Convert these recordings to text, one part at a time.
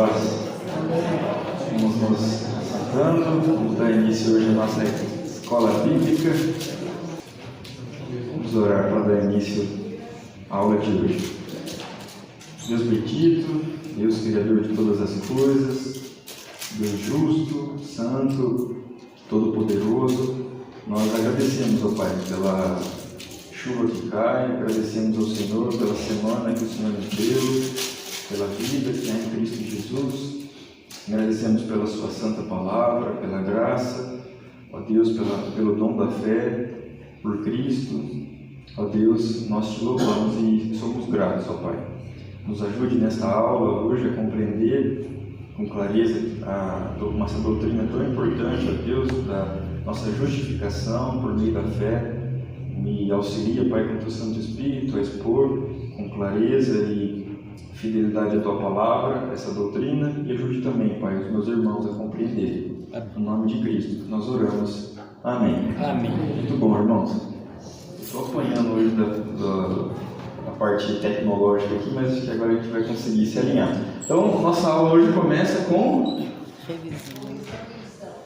paz. Vamos nos sentando, vamos dar início hoje à nossa escola bíblica. Vamos orar para dar início à aula de hoje. Deus bendito, Deus Criador de todas as coisas, Deus justo, santo, todo-poderoso, nós agradecemos ao Pai pela chuva que cai, agradecemos ao Senhor pela semana que o Senhor nos deu, pela vida que há em Cristo Jesus, agradecemos pela Sua santa palavra, pela graça, ó Deus, pelo dom da fé, por Cristo, ó Deus, nós te louvamos e somos gratos, ó Pai. Nos ajude nesta aula hoje a compreender com clareza essa doutrina tão importante, ó Deus, da nossa justificação por meio da fé. Me auxilia, Pai, com o Teu Santo Espírito a expor com clareza e fidelidade a Tua palavra, essa doutrina, e ajude também, Pai, os meus irmãos a compreenderem. Em nome de Cristo, nós oramos. Amém. Amém. Muito bom, irmãos. Estou apanhando hoje da parte tecnológica aqui, mas acho que agora a gente vai conseguir se alinhar. Então, nossa aula hoje começa com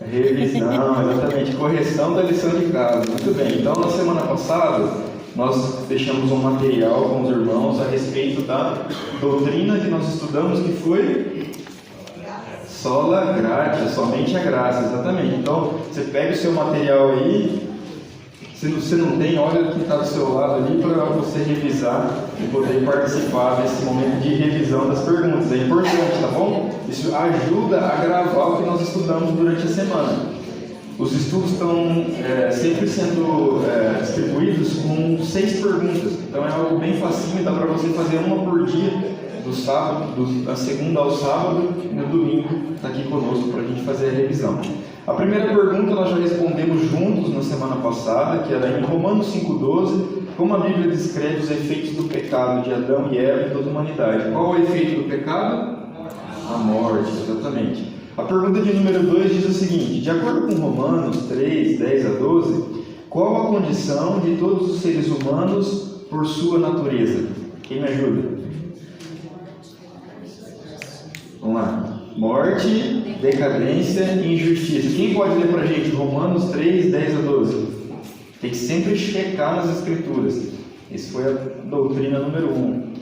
revisão, exatamente, correção da lição de casa. Muito bem, então na semana passada nós deixamos um material com os irmãos a respeito da doutrina que nós estudamos, que foi sola gratia, somente a graça, exatamente. Então você pega o seu material aí, se você não tem, olha o que está do seu lado ali para você revisar e poder participar desse momento de revisão das perguntas. É importante, tá bom? Isso ajuda a gravar o que nós estudamos durante a semana. Os estudos estão sempre sendo distribuídos com 6 perguntas. Então é algo bem facinho, dá para você fazer uma por dia, do sábado, da segunda ao sábado, e no domingo está aqui conosco para a gente fazer a revisão. A primeira pergunta nós já respondemos juntos na semana passada, que era em Romanos 5,12, como a Bíblia descreve os efeitos do pecado de Adão e Eva e toda a humanidade. Qual é o efeito do pecado? A morte, exatamente. A pergunta de número 2 diz o seguinte: de acordo com Romanos 3, 10 a 12, qual a condição de todos os seres humanos por sua natureza? Quem me ajuda? Vamos lá. Morte, decadência e injustiça. Quem pode ler para a gente Romanos 3, 10 a 12? Tem que sempre checar nas escrituras. Essa foi a doutrina número 1.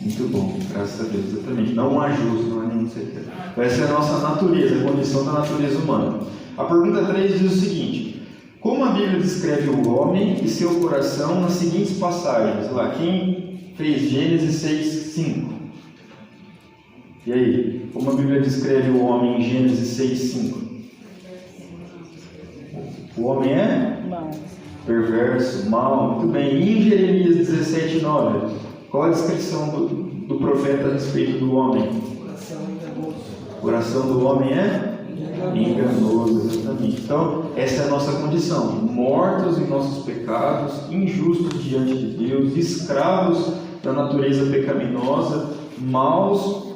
Muito bom, graças a Deus, exatamente. Não há justo, não há nenhum secreto. Essa é a nossa natureza, a condição da natureza humana. A pergunta 3 diz o seguinte: como a Bíblia descreve o homem e seu coração nas seguintes passagens? Lá, quem fez Gênesis 6, 5? E aí, como a Bíblia descreve o homem em Gênesis 6, 5? O homem é? Perverso, mau. Muito bem. E em Jeremias 17, 9? Qual a descrição do profeta a respeito do homem? O coração do homem é enganoso, exatamente. Então, essa é a nossa condição: mortos em nossos pecados, injustos diante de Deus, escravos da natureza pecaminosa, maus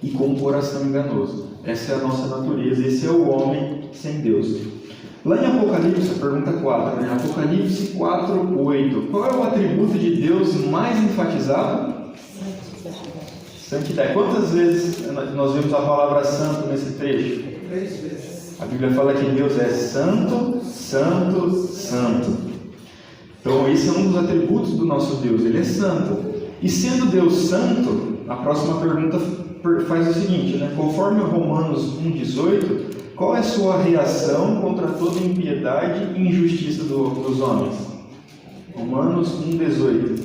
e com um coração enganoso. Essa é a nossa natureza, esse é o homem sem Deus. Lá em Apocalipse, pergunta 4, né? Apocalipse 4, 8. Qual é o atributo de Deus mais enfatizado? Santidade. Quantas vezes nós vemos a palavra santo nesse trecho? 3 vezes. A Bíblia fala que Deus é santo, santo, santo. Então esse é um dos atributos do nosso Deus, Ele é santo. E sendo Deus santo, a próxima pergunta faz o seguinte, né? Conforme Romanos 1,18, qual é a sua reação contra toda impiedade e injustiça dos homens? Romanos 1,18.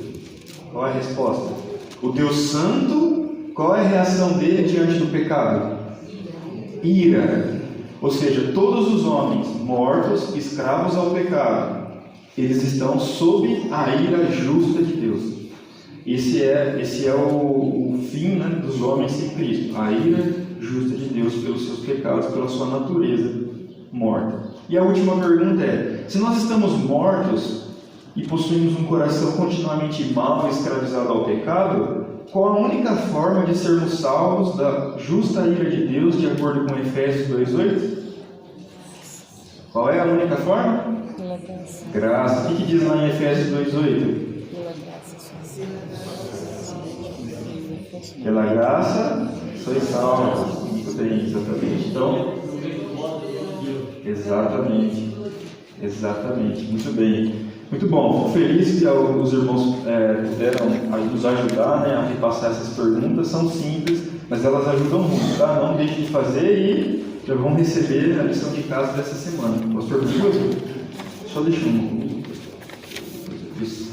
Qual é a resposta? O Deus santo, qual é a reação dele diante do pecado? Ira. Ou seja, todos os homens mortos, escravos ao pecado, eles estão sob a ira justa de Deus. Esse é o fim, né, dos homens sem Cristo. A ira justa de Deus pelos seus pecados, pela sua natureza morta. E a última pergunta é: se nós estamos mortos e possuímos um coração continuamente mau e escravizado ao pecado, qual a única forma de sermos salvos da justa ira de Deus, de acordo com Efésios 2:8? Qual é a única forma? Pela graça. Graça. O que diz lá em Efésios 2:8? Pela graça sois. Pela graça sois salvos. Muito bem, exatamente. Então, exatamente, muito bem. Muito bom, fico feliz que os irmãos puderam nos ajudar, né, a repassar essas perguntas. São simples, mas elas ajudam muito, tá? Não deixe de fazer e já vão receber a lição de casa dessa semana. Pastor Bruno, só deixa um. Isso.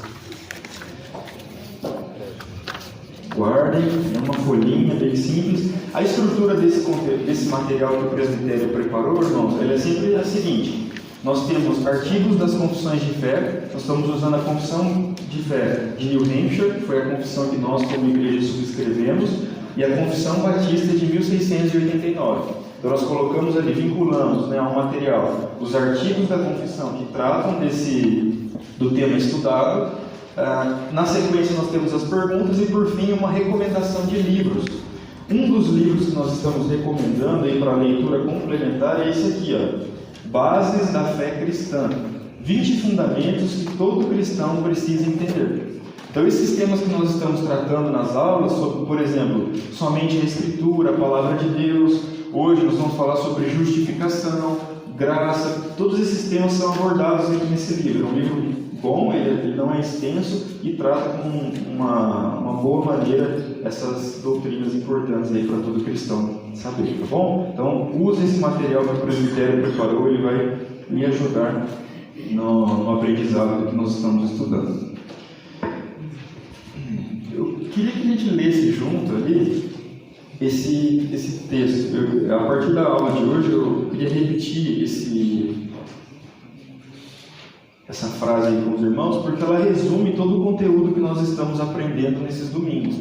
Guardem, é uma folhinha bem simples. A estrutura desse material que o presbitério preparou, irmãos, ela é sempre a seguinte: nós temos artigos das confissões de fé. Nós estamos usando a confissão de fé de New Hampshire, que foi a confissão que nós como igreja subscrevemos, e a confissão batista de 1689. Então nós colocamos ali, vinculamos, né, ao material os artigos da confissão que tratam do tema estudado. Na sequência nós temos as perguntas e por fim uma recomendação de livros. Um dos livros que nós estamos recomendando aí para a leitura complementar é esse aqui, ó, Bases da Fé Cristã, 20 fundamentos que todo cristão precisa entender. Então esses temas que nós estamos tratando nas aulas, sobre, por exemplo, somente a Escritura, a Palavra de Deus, hoje nós vamos falar sobre justificação, graça, todos esses temas são abordados aqui nesse livro. É um livro bom, ele não é extenso e trata com uma boa maneira essas doutrinas importantes aí para todo cristão saber, tá bom? Então use esse material que o presbitério preparou, ele vai me ajudar no aprendizado que nós estamos estudando. Eu queria que a gente lesse junto ali esse texto. A partir da aula de hoje eu queria repetir essa frase aí com os irmãos, porque ela resume todo o conteúdo que nós estamos aprendendo nesses domingos.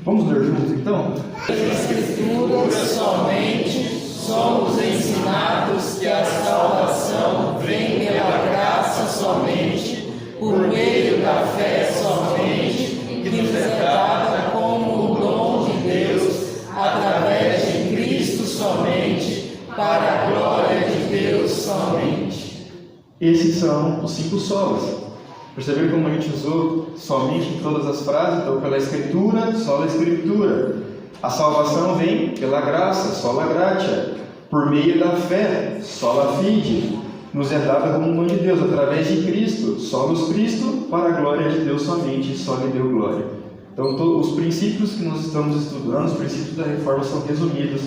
Vamos ler juntos então? Nas Escrituras somente somos ensinados que a salvação vem pela graça somente, por meio da fé somente, que nos é dada como um dom de Deus, através de Cristo somente, para a glória de Deus somente. Esses são os 5 solas. Perceberam como a gente usou somente em todas as frases? Então, pela Escritura, sola Escritura. A salvação vem pela graça, sola gratia. Por meio da fé, sola fide. Nos é dada como um dom de Deus, através de Cristo, solos Cristo, para a glória de Deus somente, sola Deu glória. Então, os princípios que nós estamos estudando, os princípios da reforma são resumidos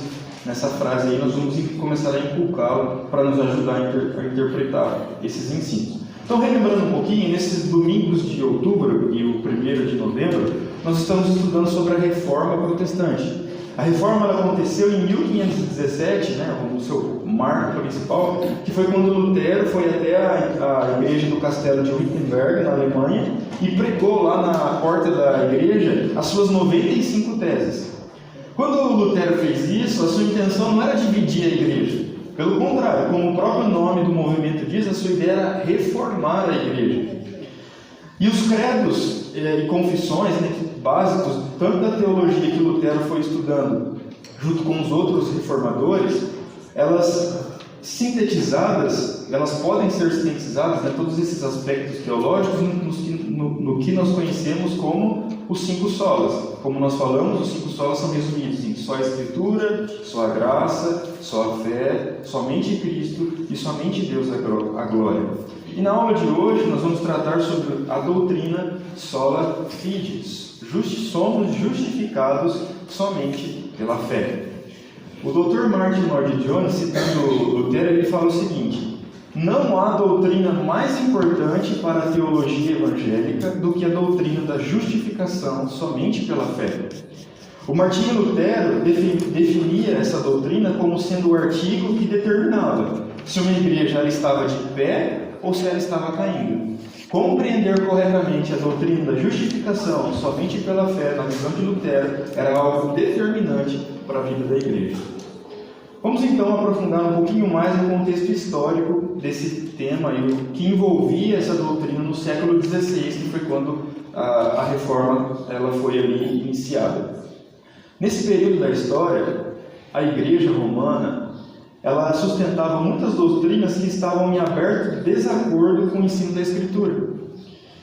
nessa frase aí. Nós vamos começar a inculcá-lo para nos ajudar a interpretar esses ensinos. Então, relembrando um pouquinho, nesses domingos de outubro e o 1º de novembro, nós estamos estudando sobre a reforma protestante. A reforma ela aconteceu em 1517, né, o seu marco principal, que foi quando Lutero foi até a igreja do castelo de Wittenberg, na Alemanha, e pregou lá na porta da igreja as suas 95 teses. Quando Lutero fez isso, a sua intenção não era dividir a igreja. Pelo contrário, como o próprio nome do movimento diz, a sua ideia era reformar a igreja. E os credos e confissões, né, básicos, tanto da teologia que Lutero foi estudando, junto com os outros reformadores, elas sintetizadas, elas podem ser sintetizadas, né, todos esses aspectos teológicos, no que nós conhecemos como os 5 solas. Como nós falamos, os 5 solas são resumidos em só a Escritura, só a graça, só a fé, somente Cristo e somente Deus a glória. E na aula de hoje nós vamos tratar sobre a doutrina sola fide. Somos justificados somente pela fé. O Dr. Martin Lloyd-Jones, citando Lutero, ele fala o seguinte: não há doutrina mais importante para a teologia evangélica do que a doutrina da justificação somente pela fé. O Martinho Lutero definia essa doutrina como sendo o artigo que determinava se uma igreja ela estava de pé ou se ela estava caindo. Compreender corretamente a doutrina da justificação somente pela fé, na visão de Lutero, era algo determinante para a vida da igreja. Vamos então aprofundar um pouquinho mais no contexto histórico desse tema e o que envolvia essa doutrina no século XVI, que foi quando a reforma ela foi ali iniciada. Nesse período da história, a Igreja Romana ela sustentava muitas doutrinas que estavam em aberto desacordo com o ensino da Escritura.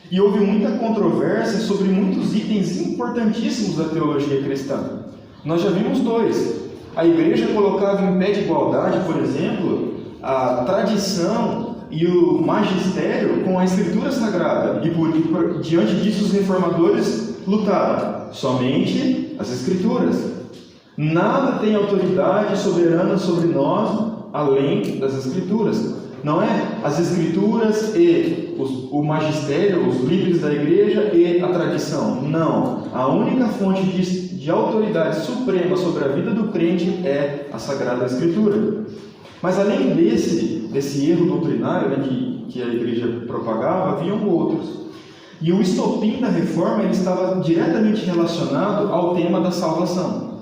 E houve muita controvérsia sobre muitos itens importantíssimos da teologia cristã. Nós já vimos dois. A Igreja colocava em pé de igualdade, por exemplo, a tradição e o magistério com a Escritura Sagrada. E diante disso os reformadores lutaram. Somente as Escrituras. Nada tem autoridade soberana sobre nós além das Escrituras. Não é as Escrituras e o magistério, os líderes da Igreja e a tradição. Não. A única fonte de autoridade suprema sobre a vida do crente é a Sagrada Escritura. Mas além desse erro doutrinário, né, que a Igreja propagava, haviam outros. E o estopim da reforma ele estava diretamente relacionado ao tema da salvação.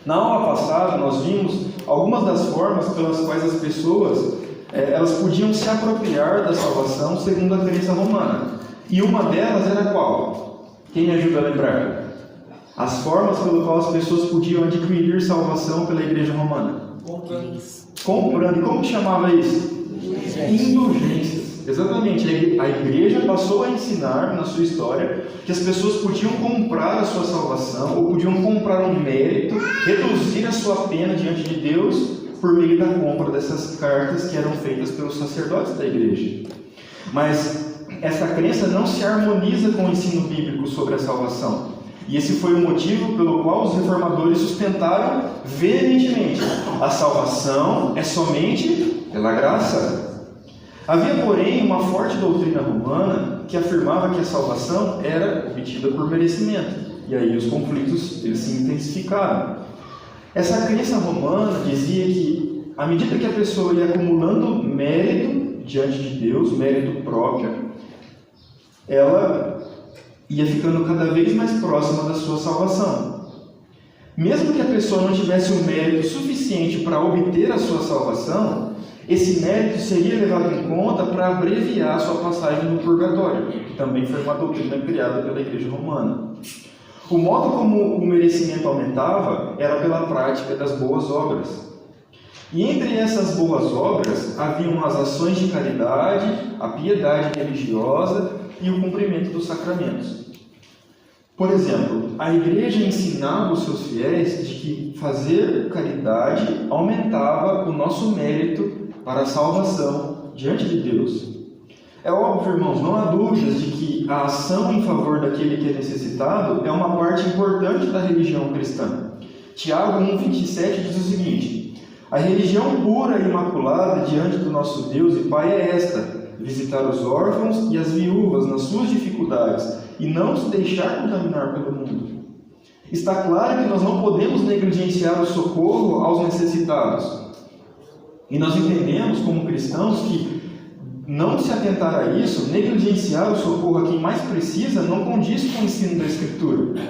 Na aula passada, nós vimos algumas das formas pelas quais as pessoas elas podiam se apropriar da salvação segundo a crença romana. E uma delas era qual? Quem me ajuda a lembrar? As formas pelas quais as pessoas podiam adquirir salvação pela Igreja Romana. Comprando. E como que chamava isso? Indulgências. Exatamente. A Igreja passou a ensinar na sua história que as pessoas podiam comprar a sua salvação, ou podiam comprar um mérito, reduzir a sua pena diante de Deus por meio da compra dessas cartas que eram feitas pelos sacerdotes da Igreja. Mas essa crença não se harmoniza com o ensino bíblico sobre a salvação. E esse foi o motivo pelo qual os reformadores sustentaram veementemente: a salvação é somente pela graça. Havia, porém, uma forte doutrina romana que afirmava que a salvação era obtida por merecimento. E aí os conflitos eles se intensificaram. Essa crença romana dizia que, à medida que a pessoa ia acumulando mérito diante de Deus, mérito próprio, ela ia ficando cada vez mais próxima da sua salvação. Mesmo que a pessoa não tivesse o mérito suficiente para obter a sua salvação, esse mérito seria levado em conta para abreviar a sua passagem no purgatório, que também foi uma doutrina criada pela Igreja Romana. O modo como o merecimento aumentava era pela prática das boas obras. E entre essas boas obras haviam as ações de caridade, a piedade religiosa e o cumprimento dos sacramentos. Por exemplo, a Igreja ensinava os seus fiéis de que fazer caridade aumentava o nosso mérito para a salvação diante de Deus. É óbvio, irmãos, não há dúvidas de que a ação em favor daquele que é necessitado é uma parte importante da religião cristã. Tiago 1,27 diz o seguinte: a religião pura e imaculada diante do nosso Deus e Pai é esta: visitar os órfãos e as viúvas nas suas dificuldades e não se deixar contaminar pelo mundo. Está claro que nós não podemos negligenciar o socorro aos necessitados. E nós entendemos, como cristãos, que não se atentar a isso, negligenciar o socorro a quem mais precisa, não condiz com o ensino da Escritura.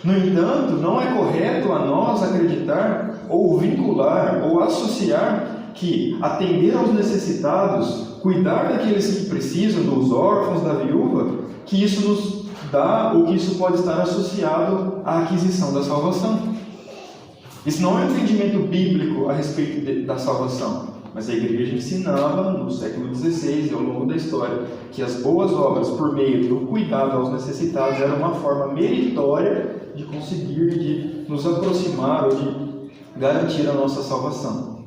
No entanto, não é correto a nós acreditar, ou vincular, ou associar que atender aos necessitados, cuidar daqueles que precisam, dos órfãos, da viúva, que isso nos dá, ou que isso pode estar associado à aquisição da salvação. Isso não é um entendimento bíblico a respeito da salvação, mas a Igreja ensinava no século XVI e ao longo da história que as boas obras por meio do cuidado aos necessitados era uma forma meritória de conseguir, de nos aproximar ou de garantir a nossa salvação.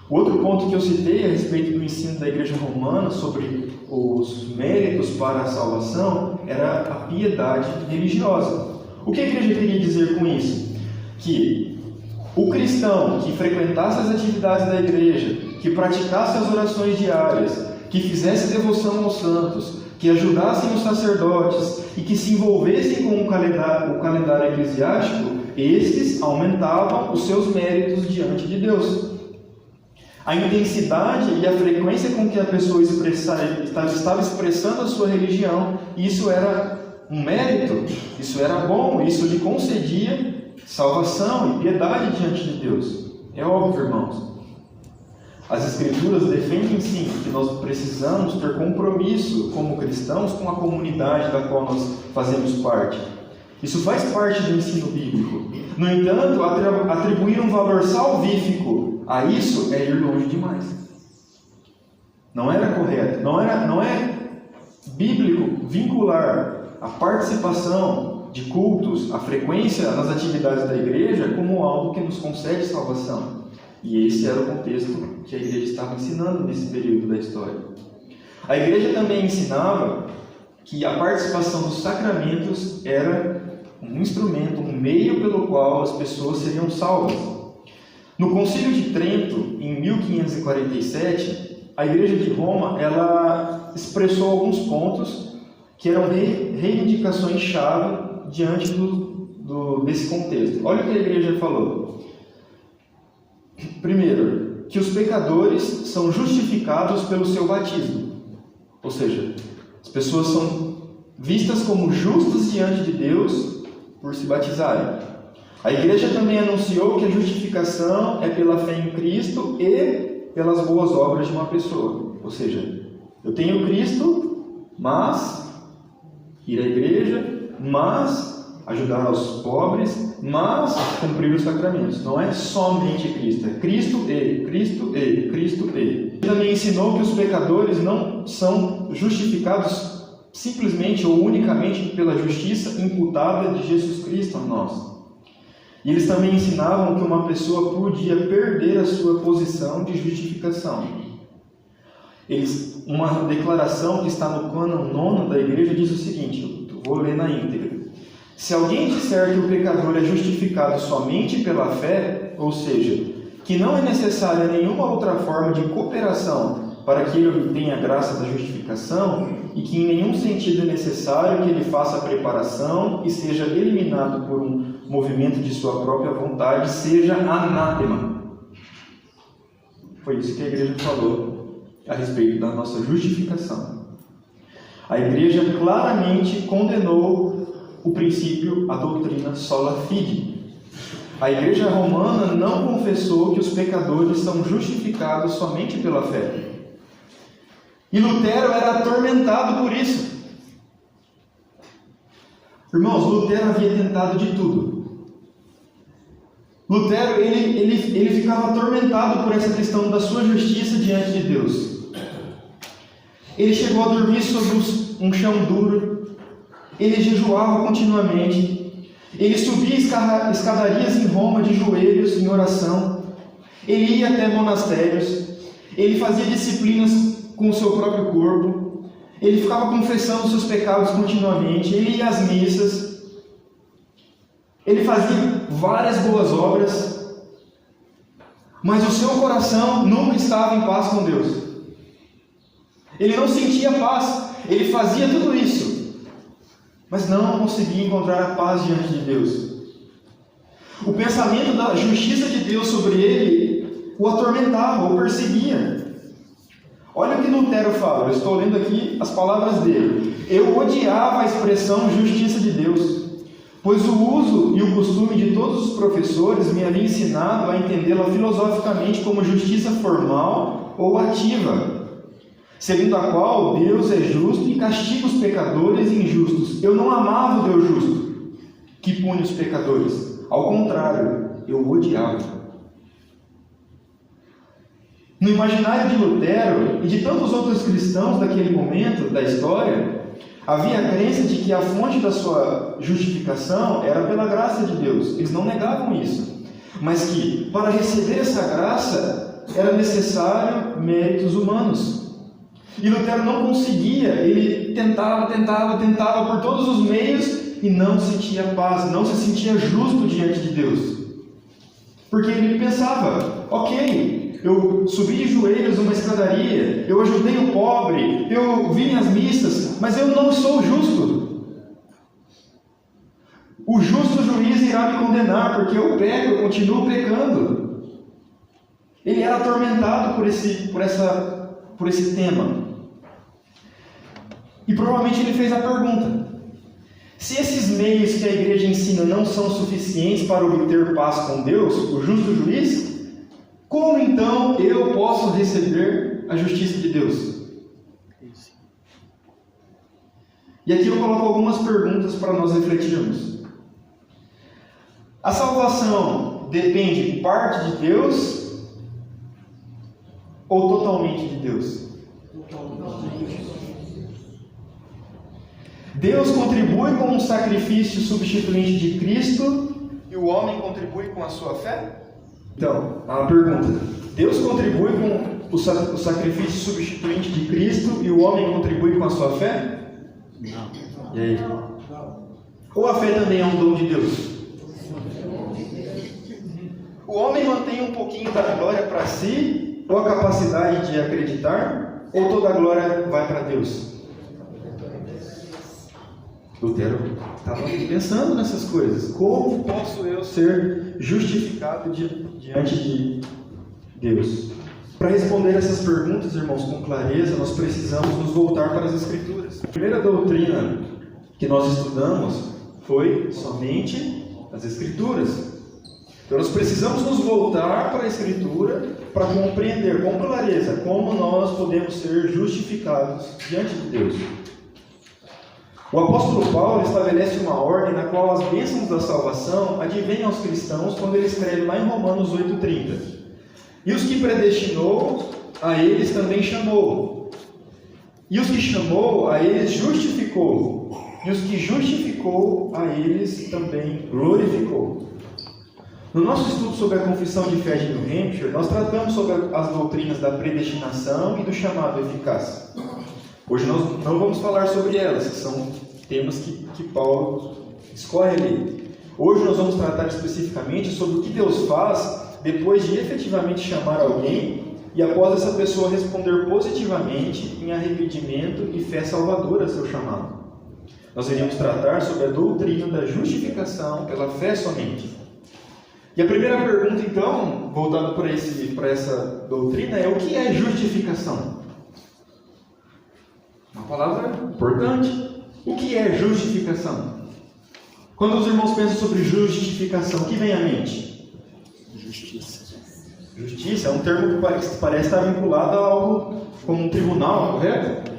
O outro ponto que eu citei a respeito do ensino da Igreja Romana sobre os méritos para a salvação era a piedade religiosa. O que a Igreja queria dizer com isso? Que o cristão que frequentasse as atividades da Igreja, que praticasse as orações diárias, que fizesse devoção aos santos, que ajudassem os sacerdotes e que se envolvessem com o calendário eclesiástico, estes aumentavam os seus méritos diante de Deus. A intensidade e a frequência com que a pessoa estava expressando a sua religião, isso era um mérito, isso era bom, isso lhe concedia salvação e piedade diante de Deus. É óbvio, irmãos. As Escrituras defendem sim que nós precisamos ter compromisso como cristãos com a comunidade da qual nós fazemos parte. Isso faz parte do ensino bíblico. No entanto, atribuir um valor salvífico a isso é ir longe demais. Não era correto, não é bíblico vincular a participação de cultos, a frequência nas atividades da igreja como algo que nos concede salvação. E esse era o contexto que a igreja estava ensinando nesse período da história. A igreja também ensinava que a participação dos sacramentos era um instrumento, um meio pelo qual as pessoas seriam salvas. No Concílio de Trento, em 1547, a igreja de Roma ela expressou alguns pontos que eram reivindicações-chave diante desse contexto. Olha o que a igreja falou. Primeiro, que os pecadores são justificados pelo seu batismo. Ou seja, as pessoas são vistas como justas diante de Deus por se batizarem. A igreja também anunciou que a justificação é pela fé em Cristo e pelas boas obras de uma pessoa. Ou seja, eu tenho Cristo, mas ir à igreja, mas ajudar aos pobres, mas cumprir os sacramentos. Não é somente Cristo, é Cristo e, Cristo e, Cristo e. Ele também ensinou que os pecadores não são justificados simplesmente ou unicamente pela justiça imputada de Jesus Cristo a nós. E eles também ensinavam que uma pessoa podia perder a sua posição de justificação. Uma declaração que está no cânon 9 da igreja diz o seguinte, eu vou ler na íntegra. Se alguém disser que o pecador é justificado somente pela fé, ou seja, que não é necessária nenhuma outra forma de cooperação para que ele obtenha a graça da justificação, e que em nenhum sentido é necessário que ele faça a preparação e seja eliminado por um movimento de sua própria vontade, seja anátema. Foi isso que a igreja falou a respeito da nossa justificação. A igreja claramente condenou o princípio, a doutrina sola fide. A igreja romana não confessou que os pecadores são justificados somente pela fé. E Lutero era atormentado por isso. Irmãos, Lutero havia tentado de tudo. Lutero, ele ficava atormentado por essa questão da sua justiça diante de Deus. Ele chegou a dormir sobre um chão duro. Ele jejuava continuamente. Ele subia escadarias em Roma de joelhos em oração. Ele ia até monastérios. Ele fazia disciplinas com o seu próprio corpo. Ele ficava confessando os seus pecados continuamente. Ele ia às missas. Ele fazia várias boas obras. Mas o seu coração nunca estava em paz com Deus. Ele não sentia paz. Ele fazia tudo isso, mas não conseguia encontrar a paz diante de Deus. O pensamento da justiça de Deus sobre ele o atormentava, o perseguia. Olha o que Lutero fala, eu estou lendo aqui as palavras dele. Eu odiava a expressão justiça de Deus, pois o uso e o costume de todos os professores me havia ensinado a entendê-la filosoficamente como justiça formal ou ativa, segundo a qual Deus é justo e castiga os pecadores injustos. Eu não amava o Deus justo, que pune os pecadores. Ao contrário, eu o odiava. No imaginário de Lutero e de tantos outros cristãos daquele momento da história, havia a crença de que a fonte da sua justificação era pela graça de Deus. Eles não negavam isso, mas que para receber essa graça era necessário méritos humanos. E Lutero não conseguia, ele tentava por todos os meios e não sentia paz, não se sentia justo diante de Deus. Porque ele pensava, ok, eu subi de joelhos numa escadaria, eu ajudei o pobre, eu vim às missas, mas eu não sou justo. O justo juiz irá me condenar, porque eu peco, eu continuo pecando. Ele era atormentado por esse tema. E provavelmente ele fez a pergunta: se esses meios que a igreja ensina não são suficientes para obter paz com Deus, o justo juiz, Como então eu posso receber a justiça de Deus? E aqui eu coloco algumas perguntas para nós refletirmos. A salvação depende de parte de Deus ou totalmente de Deus? Deus contribui com um sacrifício substituinte de Cristo e o homem contribui com a sua fé? Então, a pergunta: Deus contribui com o sacrifício substituinte de Cristo e o homem contribui com a sua fé? Não. E aí? Ou a fé também é um dom de Deus? O homem mantém um pouquinho da glória para si, ou a capacidade de acreditar, ou toda a glória vai para Deus? Lutero estava pensando nessas coisas. Como posso eu ser justificado diante de Deus? Para responder essas perguntas, irmãos, com clareza, nós precisamos nos voltar para as Escrituras. A primeira doutrina que nós estudamos foi somente as Escrituras. Então nós precisamos nos voltar para a Escritura para compreender com clareza como nós podemos ser justificados diante de Deus. O apóstolo Paulo estabelece uma ordem na qual as bênçãos da salvação advêm aos cristãos quando ele escreve lá em Romanos 8,30. E os que predestinou, a eles também chamou. E os que chamou, a eles justificou. E os que justificou, a eles também glorificou. No nosso estudo sobre a confissão de fé de New Hampshire, nós tratamos sobre as doutrinas da predestinação e do chamado eficaz. Hoje nós não vamos falar sobre elas, que são temas que Paulo escolhe ali. Hoje nós vamos tratar especificamente sobre o que Deus faz depois de efetivamente chamar alguém e após essa pessoa responder positivamente em arrependimento e fé salvadora a seu chamado. Nós iremos tratar sobre a doutrina da justificação pela fé somente. E a primeira pergunta, então, voltada para essa doutrina, é: o que é justificação? Uma palavra importante. O que é justificação? Quando os irmãos pensam sobre justificação, o que vem à mente? Justiça. Justiça é um termo que parece estar vinculado a algo como um tribunal, correto?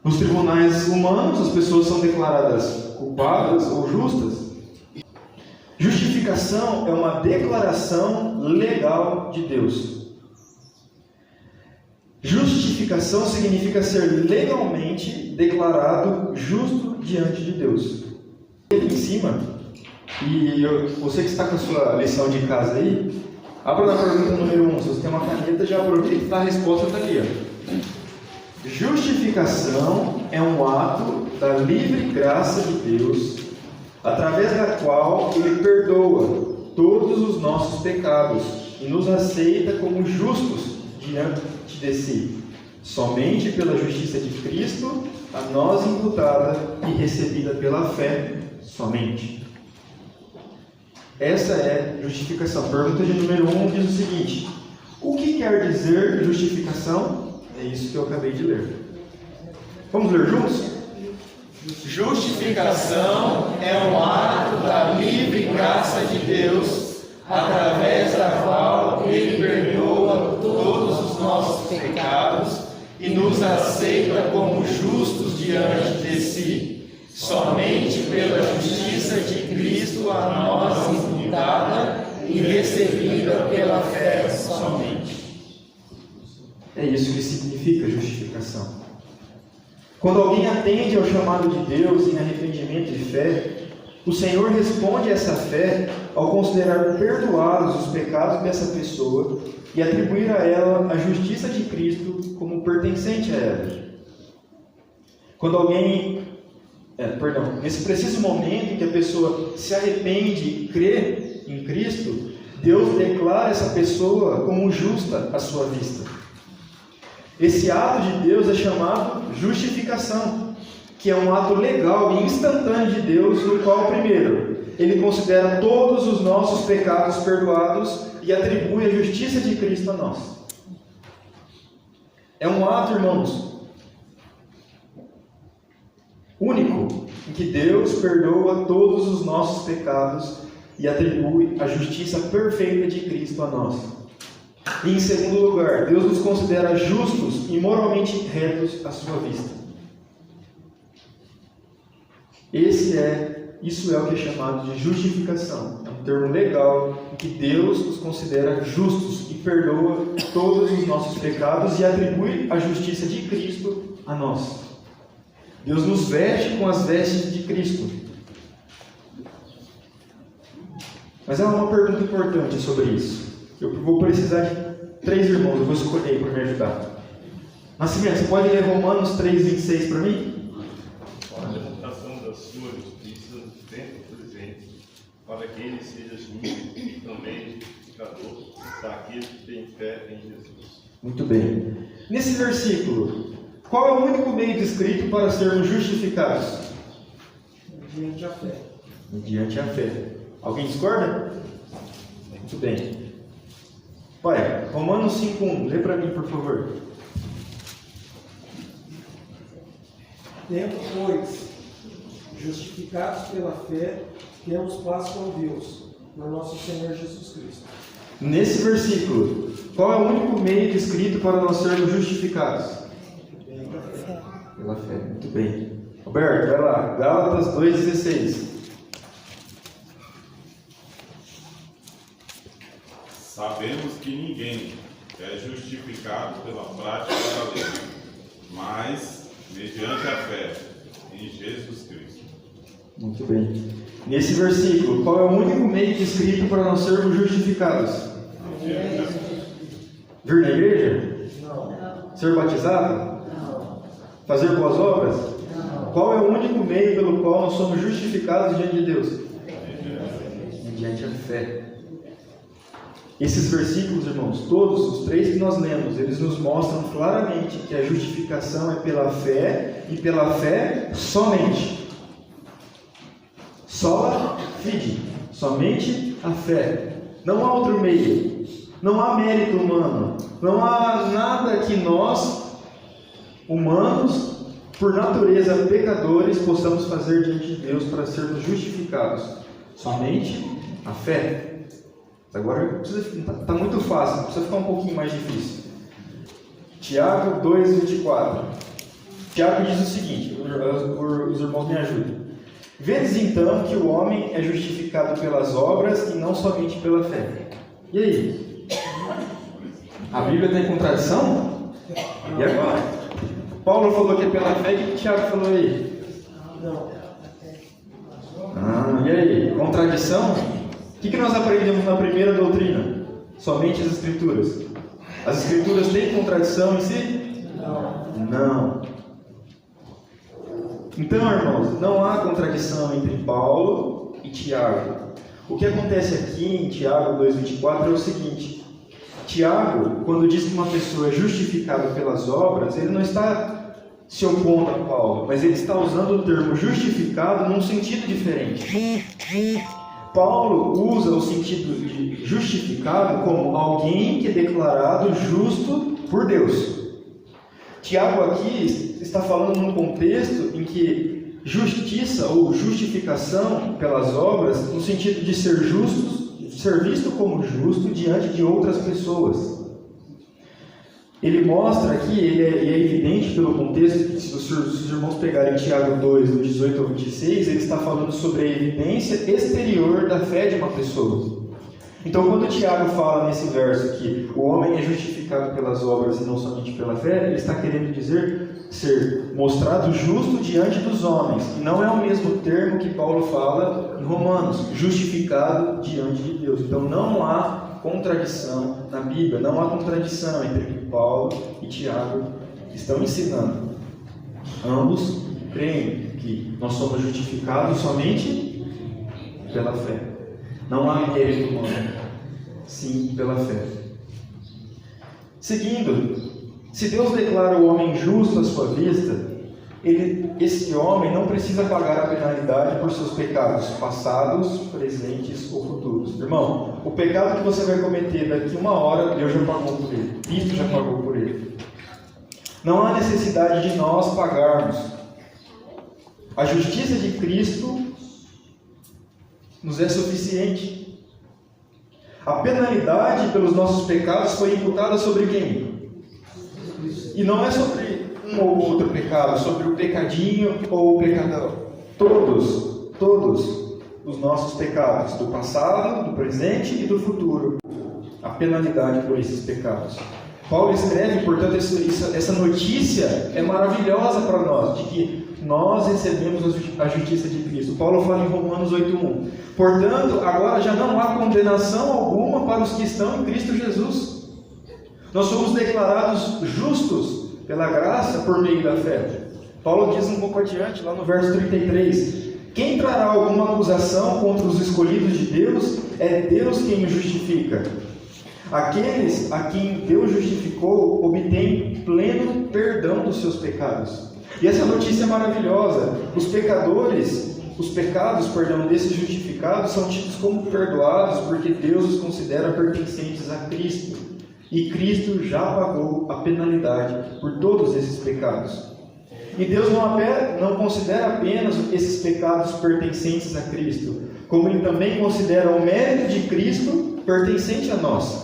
Nos tribunais humanos, as pessoas são declaradas culpadas ou justas. Justificação é uma declaração legal de Deus. Justificação significa ser legalmente declarado justo diante de Deus. Aqui em cima, e você que está com a sua lição de casa aí, abra na pergunta número 1. Se você tem uma caneta, já aproveita, a resposta está ali. Justificação é um ato da livre graça de Deus, através da qual Ele perdoa todos os nossos pecados e nos aceita como justos diante de si, somente pela justiça de Cristo, a nós imputada e recebida pela fé somente. Essa é justificação. Pergunta de número 1 diz o seguinte: o que quer dizer justificação? É isso que eu acabei de ler. Vamos ler juntos? Justificação é um ato da livre graça de Deus, através da qual Ele perdoa todos os nossos pecados e nos aceita como justos diante de si, somente pela justiça de Cristo a nós imputada e recebida pela fé somente. É isso que significa justificação. Quando alguém atende ao chamado de Deus em arrependimento e fé, o Senhor responde a essa fé ao considerar perdoados os pecados dessa pessoa e atribuir a ela a justiça de Cristo como pertencente a ela. Quando alguém, nesse preciso momento em que a pessoa se arrepende e crê em Cristo, Deus declara essa pessoa como justa à sua vista. Esse ato de Deus é chamado justificação, que é um ato legal e instantâneo de Deus, no qual, primeiro, Ele considera todos os nossos pecados perdoados e atribui a justiça de Cristo a nós. É um ato, irmãos, único, em que Deus perdoa todos os nossos pecados e atribui a justiça perfeita de Cristo a nós. E em segundo lugar, Deus nos considera justos e moralmente retos à sua vista. Isso é o que é chamado de justificação. É um termo legal em que Deus nos considera justos e perdoa todos os nossos pecados e atribui a justiça de Cristo a nós. Deus nos veste com as vestes de Cristo. Mas há uma pergunta importante sobre isso. Eu vou precisar de 3 irmãos, eu vou escolher para me ajudar. Nascimento, você pode ler Romanos 3,26 para mim? A reputação da sua justiça sempre presente, para que ele seja justo e também justificador daqueles que têm fé em Jesus. Muito bem. Nesse versículo, qual é o único meio descrito para sermos justificados? Mediante a fé. Mediante a fé. Alguém discorda? Muito bem. Pai, Romanos 5,1, lê para mim, por favor. Tendo, pois, justificados pela fé, temos paz com Deus, por nosso Senhor Jesus Cristo. Nesse versículo, qual é o único meio descrito para nós sermos justificados? Pela fé. Muito bem. Roberto, vai lá. Gálatas 2,16. Sabemos que ninguém é justificado pela prática da lei, mas mediante a fé em Jesus Cristo. Muito bem. Nesse versículo, qual é o único meio descrito para nós sermos justificados? Vir na igreja? Não. Ser batizado? Não. Fazer boas obras? Não. Qual é o único meio pelo qual nós somos justificados diante de Deus? Mediante a fé. Esses versículos, irmãos, todos os 3 que nós lemos, eles nos mostram claramente que a justificação é pela fé e pela fé somente. Sola fide, somente a fé. Não há outro meio, não há mérito humano, não há nada que nós, humanos, por natureza pecadores, possamos fazer diante de Deus para sermos justificados. Somente a fé. Agora está muito fácil, precisa ficar um pouquinho mais difícil. Tiago 2,24. Tiago diz o seguinte, os irmãos me ajudam. Vedes então que o homem é justificado pelas obras e não somente pela fé. E aí? A Bíblia está em contradição? E agora? Paulo falou que é pela fé, e o que Tiago falou aí? Não. E aí? Contradição? O que nós aprendemos na primeira doutrina? Somente as Escrituras. As Escrituras têm contradição em si? Não. Então, irmãos, não há contradição entre Paulo e Tiago. O que acontece aqui em Tiago 2,24 é o seguinte. Tiago, quando diz que uma pessoa é justificada pelas obras, ele não está se opondo a Paulo, mas ele está usando o termo justificado num sentido diferente. Paulo usa o sentido de justificado como alguém que é declarado justo por Deus. Tiago aqui está falando num contexto em que justiça ou justificação pelas obras, no sentido de ser justo, ser visto como justo diante de outras pessoas. Ele mostra aqui, ele é evidente pelo contexto, que se os irmãos pegarem Tiago 2, do 18 ao 26, ele está falando sobre a evidência exterior da fé de uma pessoa. Então, quando Tiago fala nesse verso que o homem é justificado pelas obras e não somente pela fé, ele está querendo dizer ser mostrado justo diante dos homens. E não é o mesmo termo que Paulo fala em Romanos, justificado diante de Deus. Então, não há contradição na Bíblia, não há contradição entre o que Paulo e Tiago estão ensinando. Ambos creem que nós somos justificados somente pela fé. Não há mérito humano, sim pela fé. Seguindo, se Deus declara o homem justo à sua vista, esse homem não precisa pagar a penalidade por seus pecados passados, presentes ou futuros. Irmão, o pecado que você vai cometer daqui 1 hora, Deus já pagou por ele. Cristo já pagou por ele. Não há necessidade de nós pagarmos. A justiça de Cristo nos é suficiente. A penalidade pelos nossos pecados foi imputada sobre quem? E não é sobre um ou outro pecado, sobre o pecadinho ou o pecadão. Todos os nossos pecados, do passado, do presente e do futuro. A penalidade por esses pecados. Paulo escreve, portanto, essa notícia é maravilhosa para nós, de que nós recebemos a justiça de Cristo. Paulo fala em Romanos 8:1. Portanto, agora já não há condenação alguma para os que estão em Cristo Jesus. Nós somos declarados justos pela graça por meio da fé. Paulo diz um pouco adiante, lá no verso 33, quem trará alguma acusação contra os escolhidos de Deus? É Deus quem os justifica. Aqueles a quem Deus justificou obtêm pleno perdão dos seus pecados. E essa notícia é maravilhosa. Os pecados, desses justificados são tidos como perdoados porque Deus os considera pertencentes a Cristo. E Cristo já pagou a penalidade por todos esses pecados. E Deus não considera apenas esses pecados pertencentes a Cristo, como Ele também considera o mérito de Cristo pertencente a nós.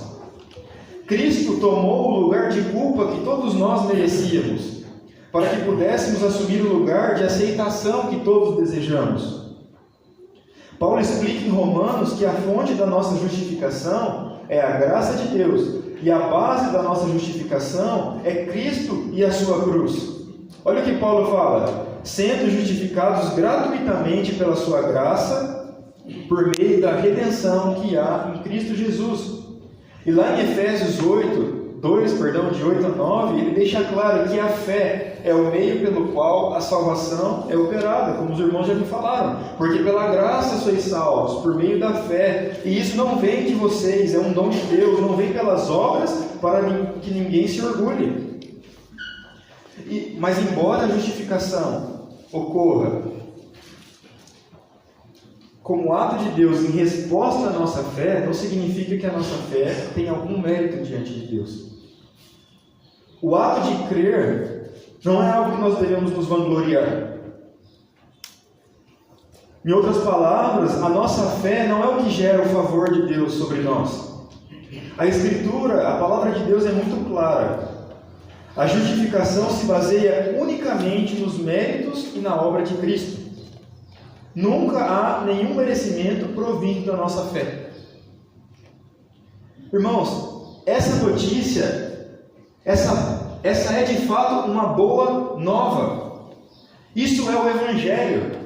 Cristo tomou o lugar de culpa que todos nós merecíamos, para que pudéssemos assumir o lugar de aceitação que todos desejamos. Paulo explica em Romanos que a fonte da nossa justificação é a graça de Deus, e a base da nossa justificação é Cristo e a sua cruz. Olha o que Paulo fala: sendo justificados gratuitamente pela sua graça, por meio da redenção que há em Cristo Jesus. E lá em Efésios 2, de 8 a 9, ele deixa claro que a fé é o meio pelo qual a salvação é operada, como os irmãos já me falaram. Porque pela graça sois salvos, por meio da fé. E isso não vem de vocês, é um dom de Deus, não vem pelas obras, para que ninguém se orgulhe. Mas embora a justificação ocorra como ato de Deus em resposta à nossa fé, não significa que a nossa fé tem algum mérito diante de Deus. O ato de crer não é algo que nós devemos nos vangloriar. Em outras palavras, a nossa fé não é o que gera o favor de Deus sobre nós. A Escritura, a palavra de Deus é muito clara. A justificação se baseia unicamente nos méritos e na obra de Cristo. Nunca há nenhum merecimento provindo da nossa fé. Irmãos, essa notícia, essa é de fato uma boa nova. Isso é o Evangelho.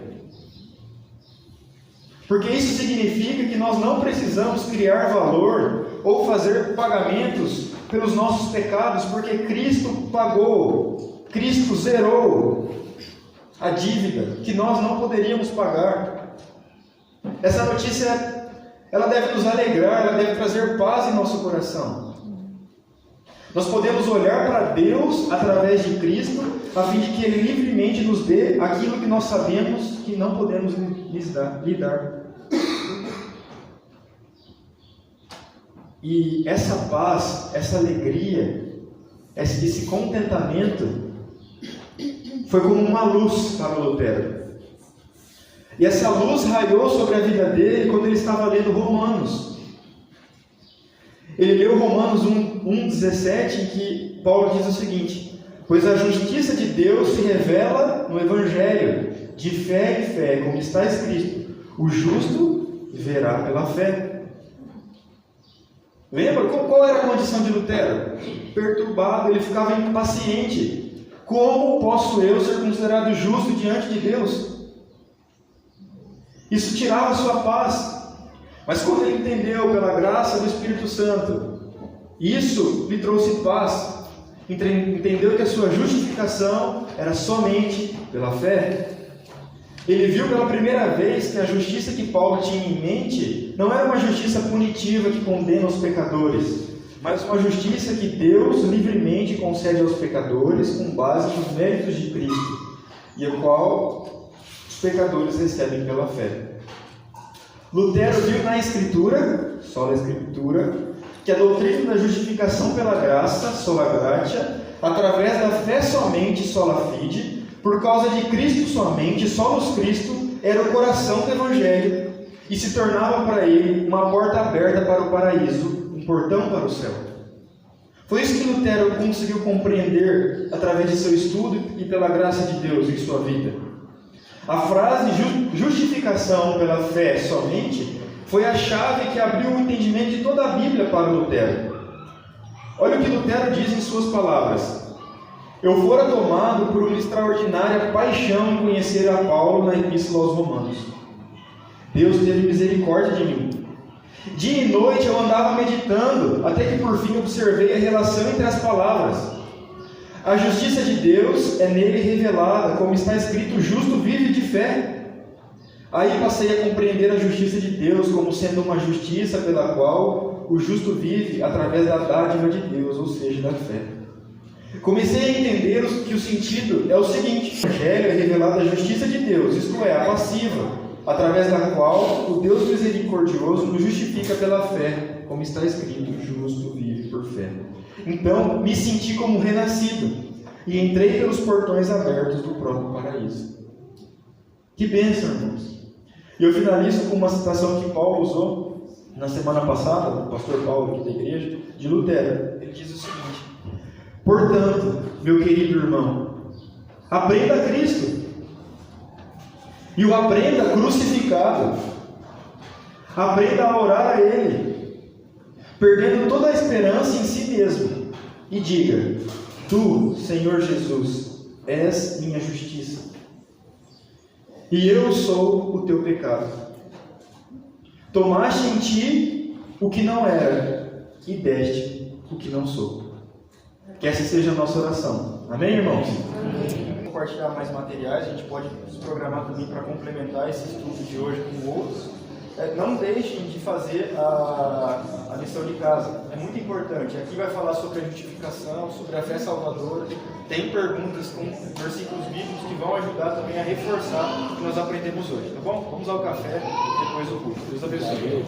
Porque isso significa que nós não precisamos criar valor ou fazer pagamentos pelos nossos pecados, porque Cristo pagou, Cristo zerou a dívida que nós não poderíamos pagar. Essa notícia, ela deve nos alegrar, ela deve trazer paz em nosso coração. Nós podemos olhar para Deus através de Cristo, a fim de que Ele livremente nos dê aquilo que nós sabemos que não podemos lhe dar. E essa paz, essa alegria, esse contentamento foi como uma luz para Lutero. E essa luz raiou sobre a vida dele quando ele estava lendo Romanos. Ele leu Romanos 1,17, em que Paulo diz o seguinte: pois a justiça de Deus se revela no Evangelho, de fé em fé, como está escrito, o justo viverá pela fé. Lembra? Qual era a condição de Lutero? Perturbado, ele ficava impaciente. Como posso eu ser considerado justo diante de Deus? Isso tirava a sua paz. Mas quando ele entendeu pela graça do Espírito Santo, isso lhe trouxe paz. Entendeu que a sua justificação era somente pela fé. Ele viu pela primeira vez que a justiça que Paulo tinha em mente não era uma justiça punitiva que condena os pecadores, mas uma justiça que Deus livremente concede aos pecadores com base nos méritos de Cristo, e a qual os pecadores recebem pela fé. Lutero viu na Escritura, só na Escritura, que a doutrina da justificação pela graça, sola gratia, através da fé somente, sola fide, por causa de Cristo somente, solos Cristo, era o coração do Evangelho. e se tornava para ele uma porta aberta para o paraíso, um portão para o céu. Foi isso que Lutero conseguiu compreender através de seu estudo e pela graça de Deus em sua vida. A frase justificação pela fé somente foi a chave que abriu o entendimento de toda a Bíblia para Lutero. Olha o que Lutero diz em suas palavras: eu fora tomado por uma extraordinária paixão em conhecer a Paulo na Epístola aos Romanos. Deus teve misericórdia de mim. Dia e noite eu andava meditando, até que por fim observei a relação entre as palavras. A justiça de Deus é nele revelada, como está escrito: o justo vive de fé. Aí passei a compreender a justiça de Deus como sendo uma justiça pela qual o justo vive através da dádiva de Deus, ou seja, da fé. Comecei a entender que o sentido é o seguinte: o Evangelho é revelado a justiça de Deus, isto é, a passiva, através da qual o Deus misericordioso nos justifica pela fé, como está escrito: o justo vive por fé. Então, me senti como renascido e entrei pelos portões abertos do próprio paraíso. Que bênção, irmãos! E eu finalizo com uma citação que Paulo usou na semana passada, o pastor Paulo aqui da igreja, de Lutero. Ele diz o seguinte: portanto, meu querido irmão, aprenda a Cristo e o aprenda crucificado. Aprenda a orar a Ele, perdendo toda a esperança em si mesmo, e diga: tu, Senhor Jesus, és minha justiça, e eu sou o teu pecado. Tomaste em ti o que não era, e deste o que não sou. Que essa seja a nossa oração. Amém, irmãos? Amém. Compartilhar mais materiais, a gente pode se programar também para complementar esse estudo de hoje com outros. Não deixem de fazer a lição de casa, é muito importante. Aqui vai falar sobre a justificação, sobre a fé salvadora. Tem perguntas com versículos bíblicos que vão ajudar também a reforçar o que nós aprendemos hoje, tá bom? Vamos ao café depois do culto. Deus abençoe.